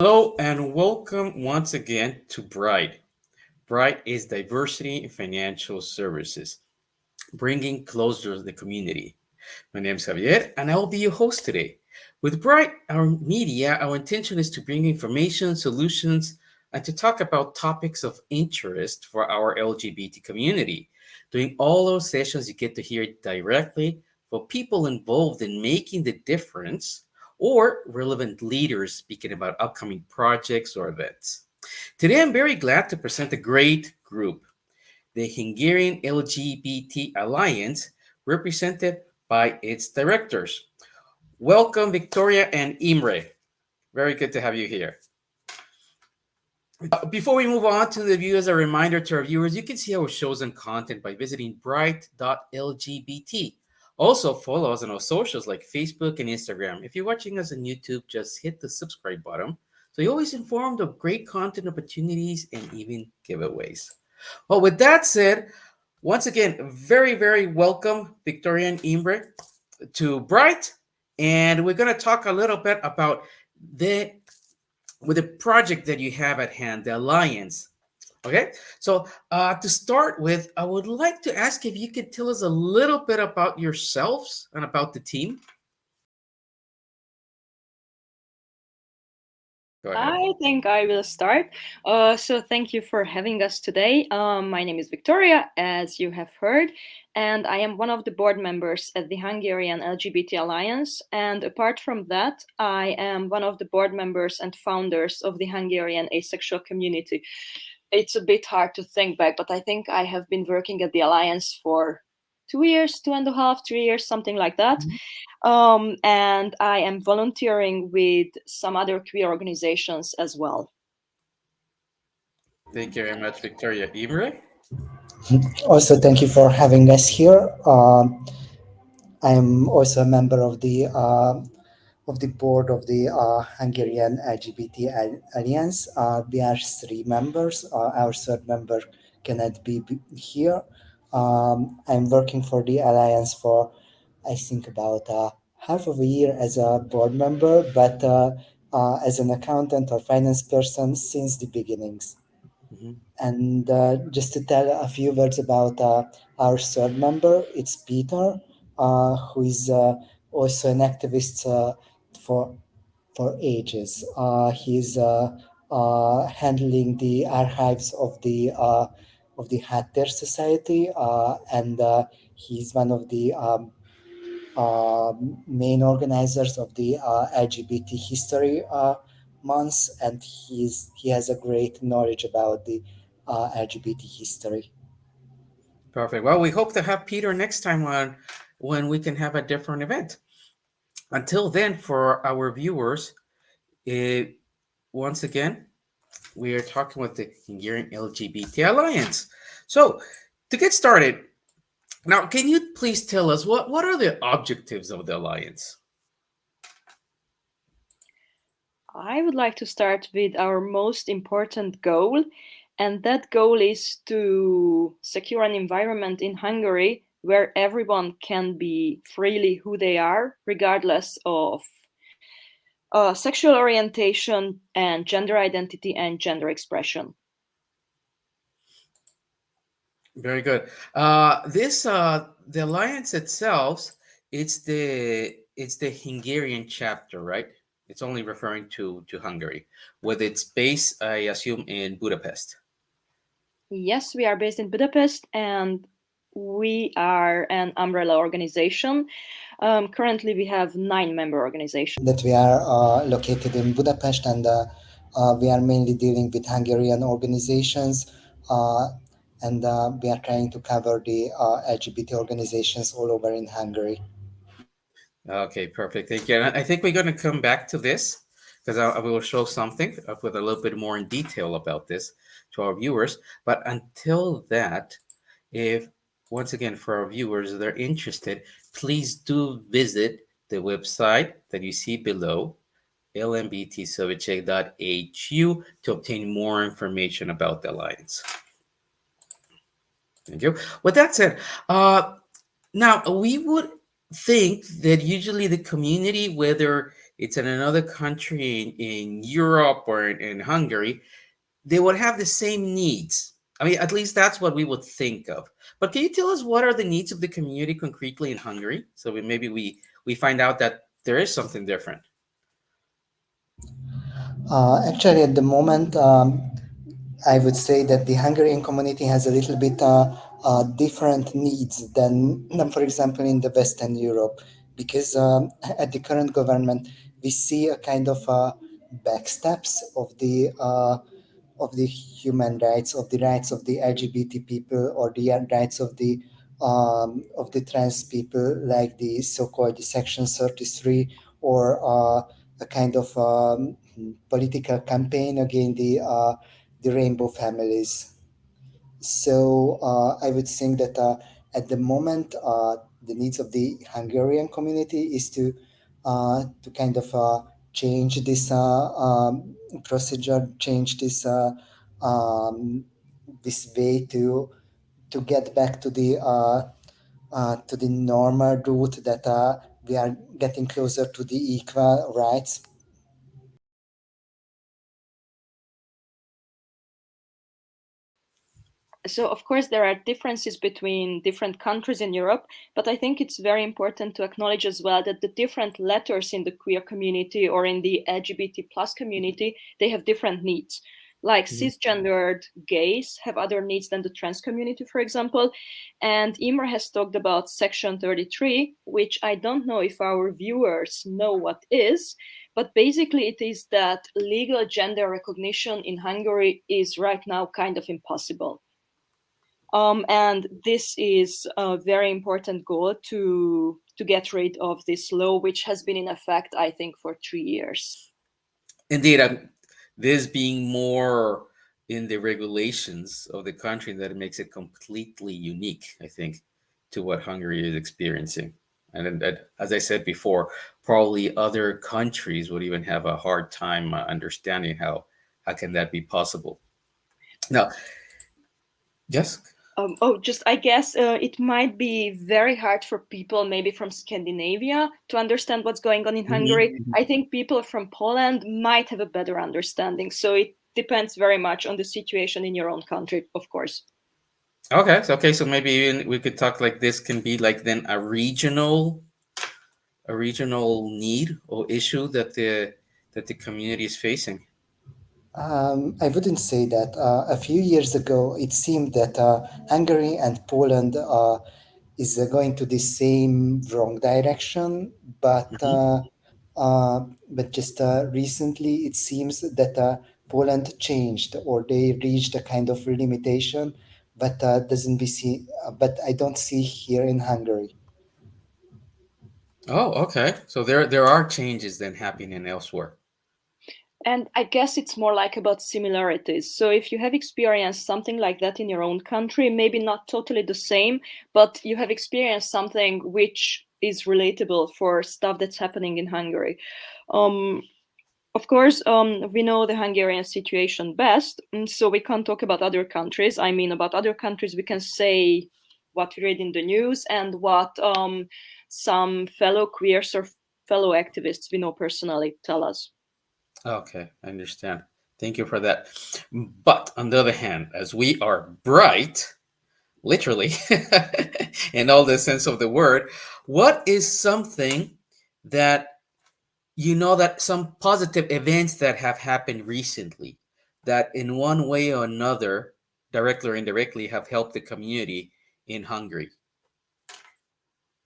Hello and welcome once again to Bright. Bright is diversity in financial services, bringing closer to the community. My name is Javier and I will be your host today. With Bright, our media, our intention is to bring information, solutions, and to talk about topics of interest for our LGBT community. During all those sessions, you get to hear directly from people involved in making the difference or relevant leaders speaking about upcoming projects or events. Today, I'm very glad to present a great group, the Hungarian LGBT Alliance, represented by its directors. Welcome, Victoria and Imre. Very good to have you here. Before we move on to the view, as a reminder to our viewers, you can see our shows and content by visiting bright.lgbt. Also, follow us on our socials like Facebook and Instagram. If you're watching us on YouTube, just hit the subscribe button so you're always informed of great content opportunities and even giveaways. Well, with that said, once again, very welcome, Victoria and Imre, to Bright. And we're going to talk a little bit about the with the project that you have at hand, the Alliance. Okay, so to start with, I would like to ask if you could tell us a little bit about yourselves and about the team. Go ahead. I think I will start. So thank you for having us today. My name is Victoria, as you have heard, and I am one of the board members at the Hungarian LGBT Alliance. And apart from that, I am one of the board members and founders of the Hungarian asexual community. It's a bit hard to think back, but I think I have been working at the Alliance for 2 years, 2.5, 3 years, something like that. And I am volunteering with some other queer organizations as well. Thank you very much, Victoria. Imre? Also, thank you for having us here. I'm also a member of the board of the Hungarian LGBT Alliance. We are three members. Our third member cannot be here. I'm working for the Alliance for, I think, about half of a year as a board member, but as an accountant or finance person since the beginnings. Mhm. And just to tell a few words about our third member, it's Peter, who is also an activist for ages. He's handling the archives of the Hatter Society, and he's one of the main organizers of the LGBT History Month, and he has a great knowledge about the LGBT history. Perfect. Well, we hope to have Peter next time on when we can have a different event. Until then, for our viewers, once again, we are talking with the Hungarian LGBT Alliance. So, to get started, now, can you please tell us what are the objectives of the Alliance? I would like to start with our most important goal, and that goal is to secure an environment in Hungary where everyone can be freely who they are, regardless of sexual orientation and gender identity and gender expression. Very good. The alliance itself, it's the Hungarian chapter, right? It's only referring to Hungary, with its base, I assume, in Budapest. Yes, we are based in Budapest and we are an umbrella organization. Currently, we have 9-member organizations. That we are located in Budapest, and we are mainly dealing with Hungarian organizations, and we are trying to cover the LGBT organizations all over in Hungary. Okay, perfect. Thank you. And I think we're going to come back to this because I will show something with a little bit more in detail about this to our viewers. But until that, if once again for our viewers that are interested, please do visit the website that you see below, lmbtszövetség.hu, to obtain more information about the alliance. Thank you. With that said, now we would think that usually the community, whether it's in another country in Europe or in Hungary, they would have the same needs. I mean, at least that's what we would think of. But can you tell us what are the needs of the community concretely in Hungary? So maybe we find out that there is something different. Actually, at the moment, I would say that the Hungarian community has a little bit different needs than, for example, in the Western Europe, because at the current government, we see a kind of backsteps of the human rights, of the rights of the LGBT people, or the rights of the trans people, like the so-called Section 33, or a kind of political campaign against the rainbow families. So I would think that at the moment, the needs of the Hungarian community is to kind of change this procedure, change this way to get back to the normal route that we are getting closer to the equal rights. So, of course, there are differences between different countries in Europe, but I think it's very important to acknowledge as well that the different letters in the queer community or in the LGBT plus community, they have different needs. Like cisgendered gays have other needs than the trans community, for example. And Imre has talked about Section 33, which I don't know if our viewers know what is, but basically it is that legal gender recognition in Hungary is right now kind of impossible. And this is a very important goal to get rid of this law, which has been in effect, I think, for 3 years. Indeed, this being more in the regulations of the country that makes it completely unique, I think, to what Hungary is experiencing. And that, as I said before, probably other countries would even have a hard time understanding how can that be possible. Now, yes. I guess it might be very hard for people maybe from Scandinavia to understand what's going on in Hungary. Mhm. I think people from Poland might have a better understanding. So it depends very much on the situation in your own country, of course. Okay, so maybe even we could talk like this can be like then a regional need or issue that the community is facing. I wouldn't say that. A few years ago, it seemed that Hungary and Poland is going to the same wrong direction, Mhm. but just recently it seems that Poland changed, or they reached a kind of limitation, but doesn't be see. But I don't see here in Hungary. Oh, okay. So there are changes then happening elsewhere. And I guess it's more like about similarities. So if you have experienced something like that in your own country, maybe not totally the same, but you have experienced something which is relatable for stuff that's happening in Hungary. Um, of course, we know the Hungarian situation best, so we can't talk about other countries. I mean, about other countries, we can say what we read in the news and what some fellow queers or fellow activists we know personally tell us. Okay, I understand. Thank you for that. But on the other hand, as we are bright, literally, in all the sense of the word, what is something that you know that some positive events that have happened recently that in one way or another, directly or indirectly, have helped the community in Hungary?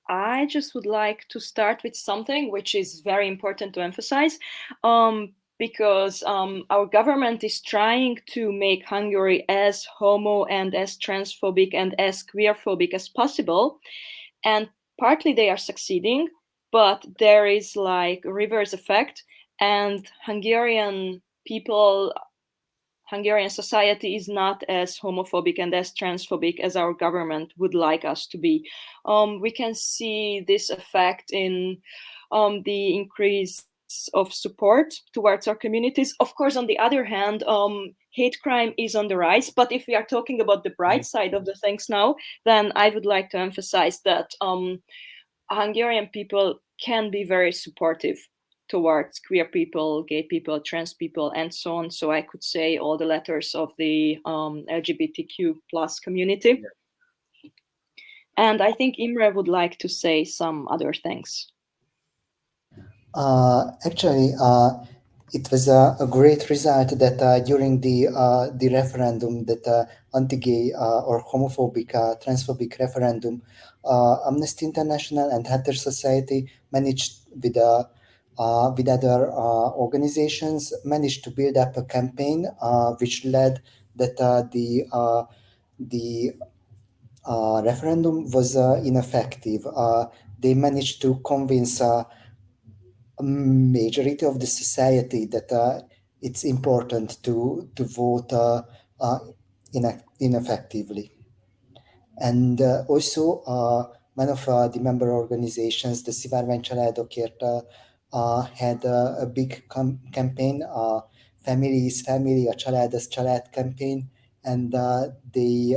I just would like to start with something which is very important to emphasize, because our government is trying to make Hungary as homo and as transphobic and as queerphobic as possible. And partly they are succeeding, but there is like a reverse effect, and Hungarian society is not as homophobic and as transphobic as our government would like us to be. We can see this effect in the increase of support towards our communities. Of course, on the other hand, hate crime is on the rise. But if we are talking about the bright side of the things now, then I would like to emphasize that Hungarian people can be very supportive. towards queer people, gay people, trans people, and so on. So I could say all the letters of the LGBTQ plus community. And I think Imre would like to say some other things. Actually, it was a great result that during the referendum, that anti-gay or homophobic, transphobic referendum, Amnesty International and Hunter Society managed with other organizations managed to build up a campaign which led that the referendum was ineffective. They managed to convince a majority of the society that it's important to vote ineffectively. And also, one of the member organizations, the Szivárvány Családokért, had a big campaign, Family is Family, a Család az Család campaign, and they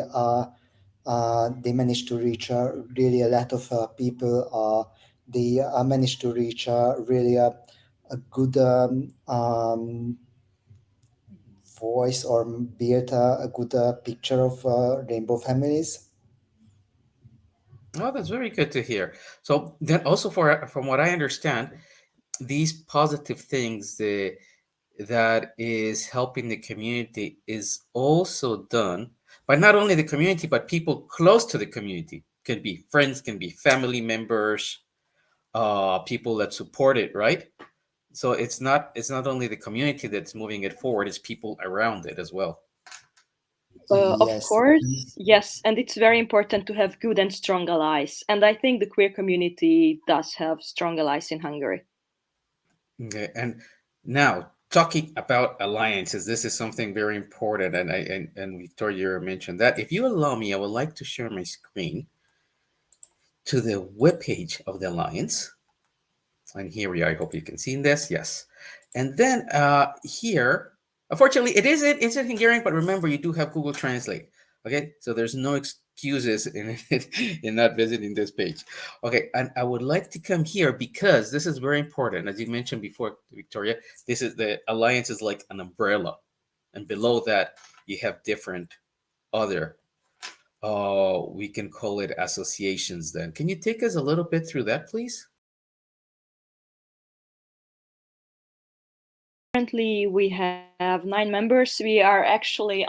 managed to reach really a lot of people. They managed to reach really a good voice or build a good picture of rainbow families. Oh, that's very good to hear. So then, also from what I understand, these positive things that is helping the community is also done by not only the community but people close to the community. Can be friends, can be family members, people that support it, right? So it's not only the community that's moving it forward; it's people around it as well. Of Yes. course, yes, and it's very important to have good and strong allies. And I think the queer community does have strong allies in Hungary. Okay, and now talking about alliances, this is something very important, and Victoria mentioned that. If you allow me, I would like to share my screen to the webpage of the alliance, and here we are. I hope you can see this. Yes, and then here, unfortunately, it's in Hungarian, but remember you do have Google Translate. Okay, so there's no excuses in in not visiting this page. Okay, and I would like to come here because this is very important. As you mentioned before, Victoria, this is the alliance is like an umbrella, and below that you have different other. We can call it associations. Then, can you take us a little bit through that, please? Currently, we have 9 members. We are actually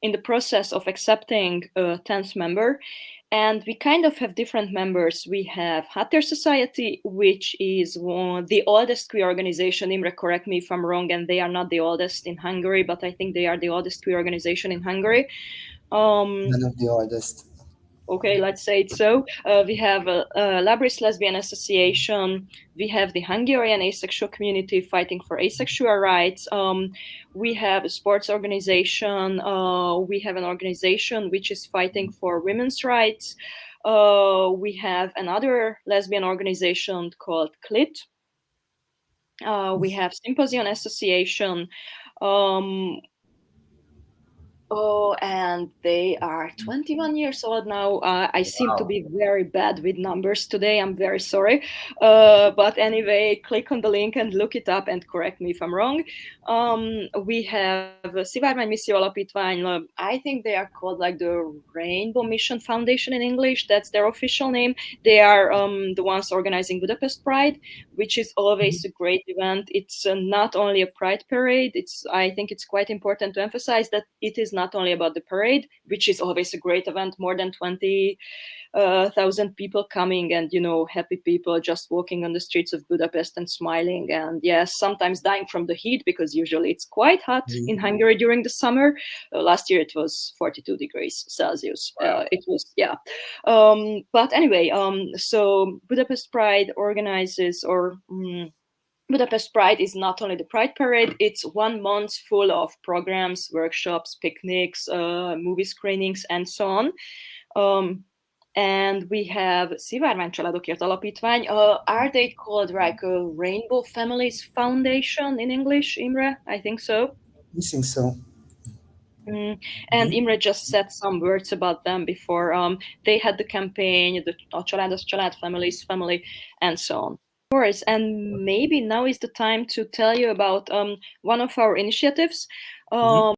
in the process of accepting a 10th member, and we kind of have different members. We have Hatter Society, which is the oldest queer organization. Imre, correct me if I'm wrong, and they are not the oldest in Hungary, but I think they are the oldest queer organization in Hungary. One of the oldest. Okay, let's say it so. We have a Labris Lesbian Association. We have the Hungarian asexual community fighting for asexual rights. We have a sports organization. We have an organization which is fighting for women's rights. We have another lesbian organization called CLIT. We have Symposium Association. And they are 21 years old now. I seem to Wow. be very bad with numbers today. I'm very sorry. But anyway, click on the link and look it up and correct me if I'm wrong. We have Szivárvány Misszió Alapítvány. I think they are called like the Rainbow Mission Foundation in English. That's their official name. They are the ones organizing Budapest Pride, which is always a great event. It's not only a Pride parade. I think it's quite important to emphasize that it is not only about the parade, which is always a great event, more than 20,000 people coming and, happy people just walking on the streets of Budapest and smiling. And yes, sometimes dying from the heat because usually it's quite hot in Hungary during the summer. Last year it was 42 degrees Celsius. Wow. It was, yeah. But anyway, so Budapest Pride organizes Budapest Pride is not only the Pride Parade, it's 1 month full of programs, workshops, picnics, movie screenings, and so on. And we have Szivárvány Családokért Alapítvány. Are they called like a Rainbow Families Foundation in English, Imre? I think so. I think so. And Imre just said some words about them before. They had the campaign, the A Család az Család, Families Family, and so on. course, and maybe now is the time to tell you about one of our initiatives. Mhm.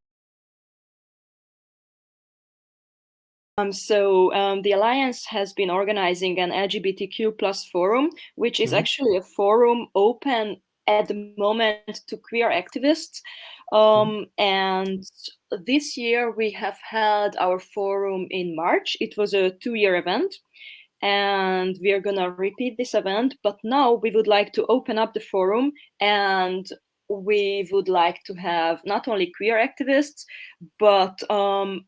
The Alliance has been organizing an LGBTQ plus forum, which is Mhm. actually a forum open at the moment to queer activists. Mhm. And this year we have held our forum in March. It was a 2-year event, and we are going to repeat this event. But now we would like to open up the forum, and we would like to have not only queer activists, but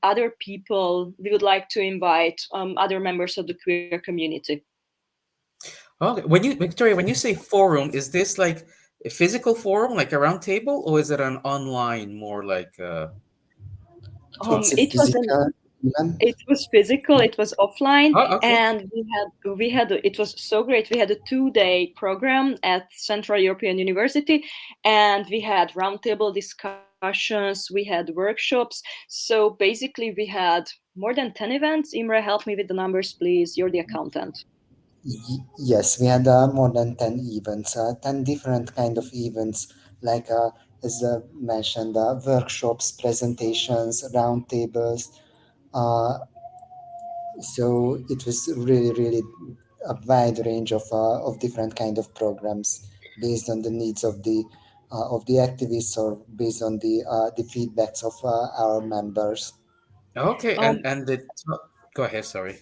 other people. We would like to invite other members of the queer community. Okay. Victoria, when you say forum, is this like a physical forum, like a round table, or is it an online, more like It's a It was physical event. it was physical, it was offline, Oh, okay. and we had it was so great. We had a 2-day program at Central European University, and we had roundtable discussions, we had workshops. So basically we had more than 10 events. Imre, help me with the numbers, please. You're the accountant. Yes, we had more than 10 events, 10 different kind of events, like as mentioned, workshops, presentations, roundtables. Uh, so it was really, really a wide range of different kind of programs based on the needs of the activists or based on the feedbacks of our members. Okay, Um, and the go ahead, sorry.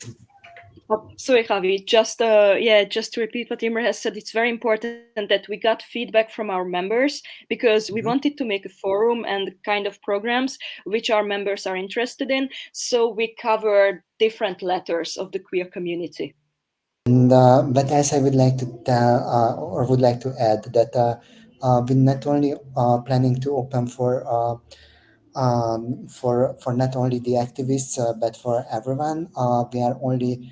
Sorry, Javi. Just to repeat what Imre has said, it's very important that we got feedback from our members, because we Mhm. wanted to make a forum and the kind of programs which our members are interested in. So we covered different letters of the queer community. And but as I would like to tell or would like to add that we're not only planning to open for not only the activists but for everyone. We are only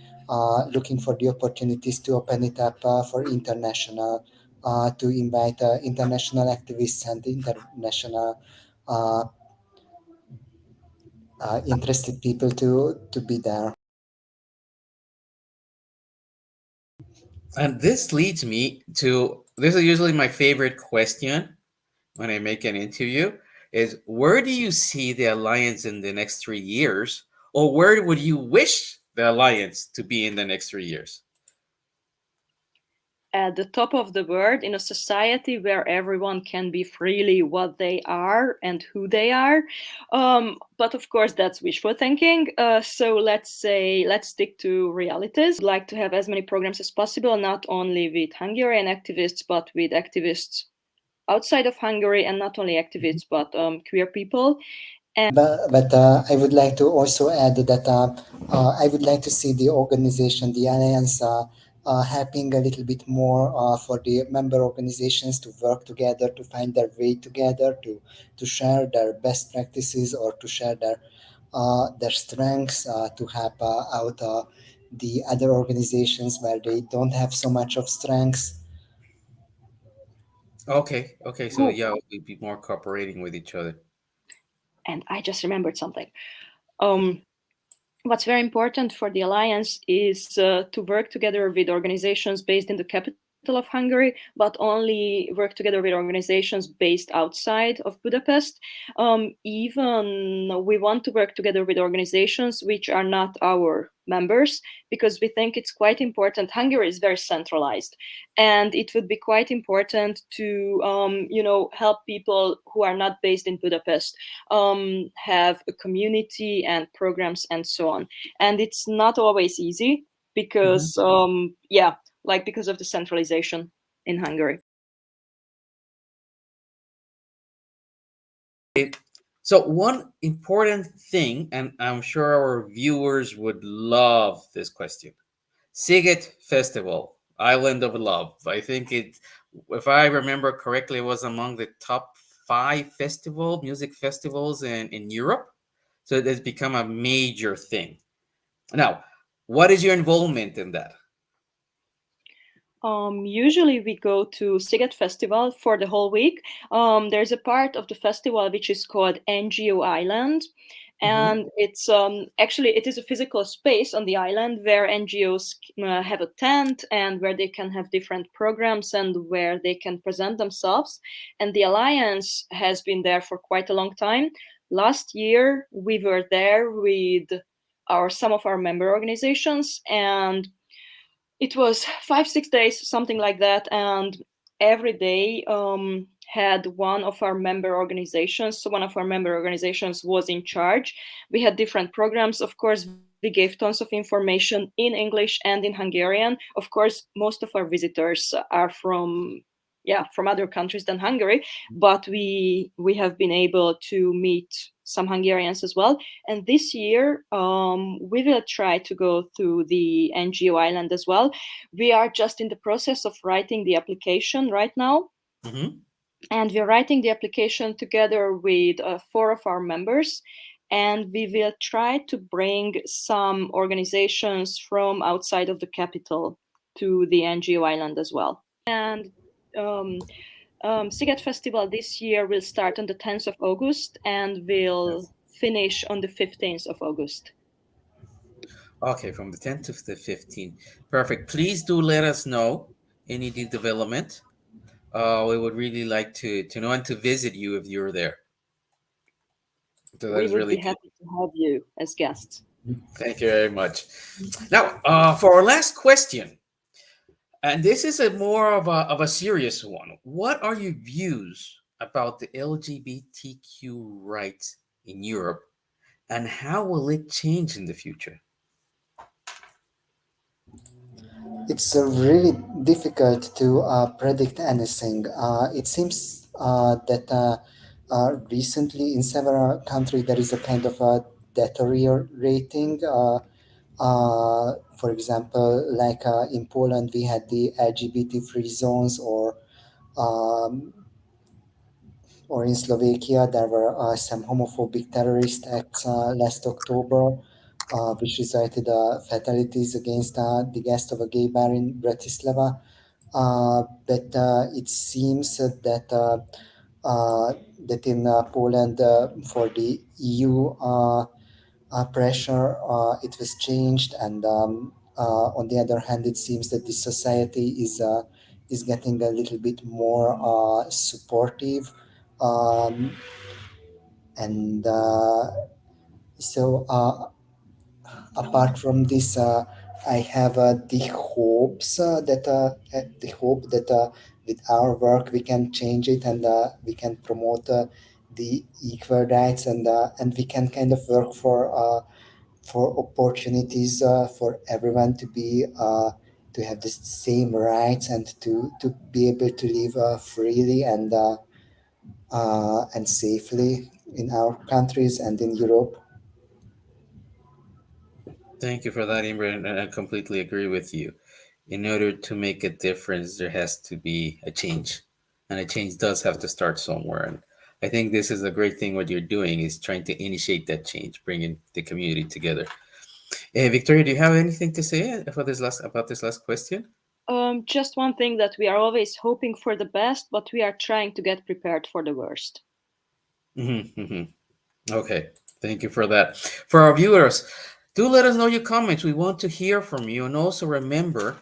looking for the opportunities to open it up for international, to invite international activists and international uh, interested people to be there. And this leads me to this is usually my favorite question when I make an interview is where do you see the alliance in the next 3 years, or where would you wish the alliance to be in the next 3 years? At the top of the world, in a society where everyone can be freely what they are and who they are. But of course, that's wishful thinking. So let's stick to realities. Like to have as many programs as possible, not only with Hungarian activists, but with activists outside of Hungary, and not only activists, but queer people. But I would like to also add that I would like to see the organization, the alliance, helping a little bit more for the member organizations to work together, to find their way together, to share their best practices or to share their strengths, to help out the other organizations where they don't have so much of strengths. Okay, so Oh, yeah, we'd be more cooperating with each other. and I just remembered something. Um, what's very important for the alliance is to work together with organizations based in the capital of Hungary, but only work together with organizations based outside of Budapest. Even we want to work together with organizations which are not our members, because we think it's quite important. Hungary is very centralized, and it would be quite important to help people who are not based in Budapest have a community and programs and so on. And it's not always easy Mhm. because because of the centralization in Hungary. So one important thing, and I'm sure our viewers would love this question. Siget Festival, Island of Love. I think it, if I remember correctly, it was among the top five music festivals in Europe. So it has become a major thing. Now, what is your involvement in that? Usually we go to Siget Festival for the whole week. There's a part of the festival which is called NGO Island, Mhm. and it's actually it is a physical space on the island where NGOs have a tent and where they can have different programs and where they can present themselves. And the alliance has been there for quite a long time. Last year we were there with our some of our member organizations, and it was 5 6 days, something like that, and every day had one of our member organizations. So one of our member organizations was in charge. We had different programs. Of course, we gave tons of information in English and in Hungarian. Of course, most of our visitors are from, yeah, from other countries than Hungary, but we have been able to meet some Hungarians as well. And this year, we will try to go to the NGO island as well. We are just in the process of writing the application right now. Mhm. And we're writing the application together with four of our members. And we will try to bring some organizations from outside of the capital to the NGO island as well. And um, Siget Festival this year will start on the 10th of August and will Yes. finish on the 15th of August. Okay, from the 10th to the 15th. Perfect. Please do let us know any new development. We would really like to know and to visit you if you're there. So that We is would really be good. happy to have you as guests. Thank you very much. Now, for our last question, and this is a more of a serious one. What are your views about the LGBTQ rights in Europe, and how will it change in the future? It's really difficult to predict anything. It seems that recently in several countries there is a kind of a deteriorating. For example, like in Poland, we had the LGBT free zones, um, or in Slovakia, there were some homophobic terrorist acts last October, which resulted fatalities against the guest of a gay bar in Bratislava. But it seems that in Poland, for the EU pressure, it was changed, and on the other hand, it seems that the society is getting a little bit more supportive, um, and so apart from this, I have the hope that with our work we can change it, and we can promote the equal rights, and we can kind of work for opportunities for everyone to have the same rights, and to be able to live freely and safely in our countries and in Europe. Thank you for that, Imre, and I completely agree with you. In order to make a difference, there has to be a change, and a change does have to start somewhere. And I think this is a great thing. What you're doing is trying to initiate that change, bringing the community together. Victoria, do you have anything to say for this last about this last question? Just one thing, that we are always hoping for the best, but we are trying to get prepared for the worst. Hmm. Okay, thank you for that. For our viewers, do let us know your comments. We want to hear from you, and also remember,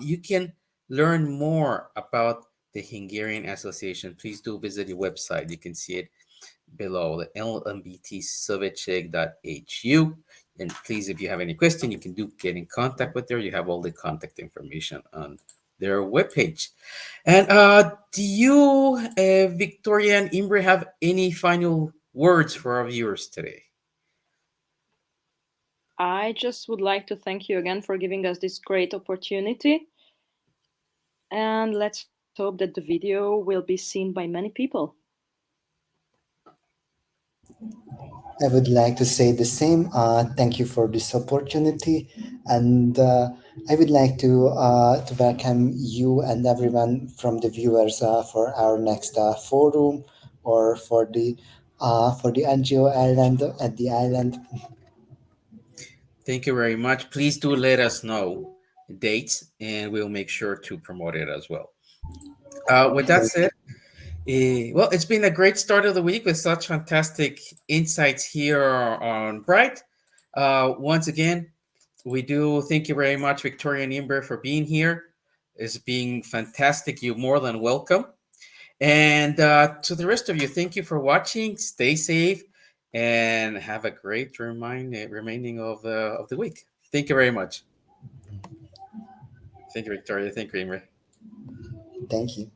you can learn more about the Hungarian Association. Please do visit the website. You can see it below, the LMBT Szövetség.hu. And please, if you have any question, you can do get in contact with her. You have all the contact information on their webpage. And do you, Victoria and Imre, have any final words for our viewers today? I just would like to thank you again for giving us this great opportunity. And let's hope that the video will be seen by many people. I would like to say the same. Thank you for this opportunity, and I would like to welcome you and everyone from the viewers for our next forum, or for the NGO island at the island. Thank you very much. Please do let us know dates, and we'll make sure to promote it as well. With that said, Well, it's been a great start of the week with such fantastic insights here on Bright. Once again, we do thank you very much, Victoria and Imre, for being here. It's been fantastic. You're more than welcome. And to the rest of you, thank you for watching. Stay safe and have a great remaining of the week. Thank you very much. Thank you, Victoria. Thank you, Imre. Thank you.